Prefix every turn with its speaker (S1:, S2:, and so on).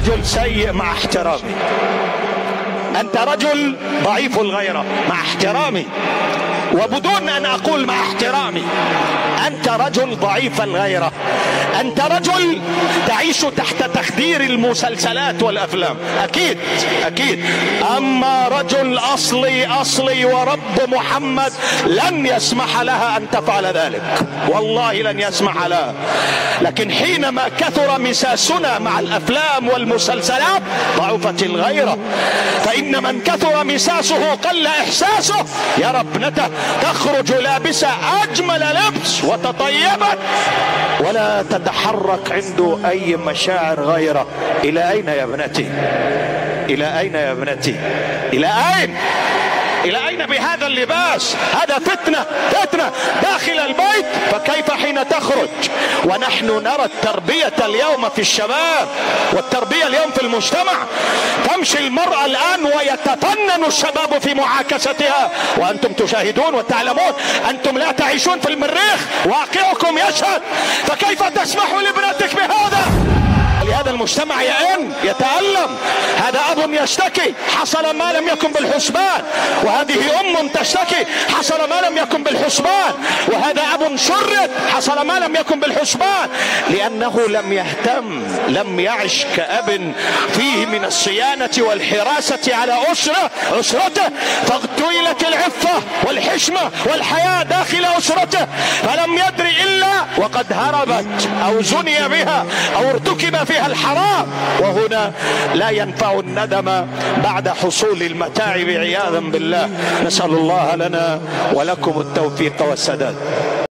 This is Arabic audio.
S1: رجل سيء مع احترامي، أنت رجل ضعيف الغيرة مع احترامي، وبدون أن أقول مع احترامي، أنت رجل ضعيف الغيرة، أنت رجل تعيش تحت تخدير المسلسلات والأفلام، أكيد أكيد. أما رجل أصلي ورب محمد لن يسمح لها أن تفعل ذلك، والله لن يسمح لها. لكن حينما كثر مساسنا مع الأفلام والمسلسلات ضعفت الغيرة، فإن من كثر مساسه قل إحساسه. يرى ابنته تخرج لابسة أجمل لبس وتطيبت ولا تتحرك عنده أي مشاعر غيره. إلى أين يا ابنتي؟ إلى أين يا ابنتي؟ إلى أين؟ إلى أين بهذا اللباس؟ هذا فتنة داخل البيت، فكيف حين تخرج؟ ونحن نرى التربية اليوم في الشباب والتربية اليوم في المجتمع. تمشي المرأة الآن ويتفنن الشباب في معاكستها، وأنتم تشاهدون وتعلمون، أنتم لا تعيشون في المريخ، واقعكم يشهد. فكيف تسمح لابنتك بهذا؟ لهذا المجتمع يتألم. هذا أب يشتكي حصل ما لم يكن بالحسبان، وهذه أم تشتكي حصل ما لم يكن بالحسبان، وهذا أب شرد حصل ما لم يكن بالحسبان، لأنه لم يهتم، لم يعش كأب فيه من الصيانة والحراسة على أسرته، فاغتيلت العفة والحشمة والحياة داخل أسرته، فلم يدري إلا وقد هربت أو زني بها أو ارتكب فيها الحرام. وهنا لا ينفع الندم بعد حصول المتاعب عياذا بالله. نسأل الله لنا ولكم التوفيق والسداد.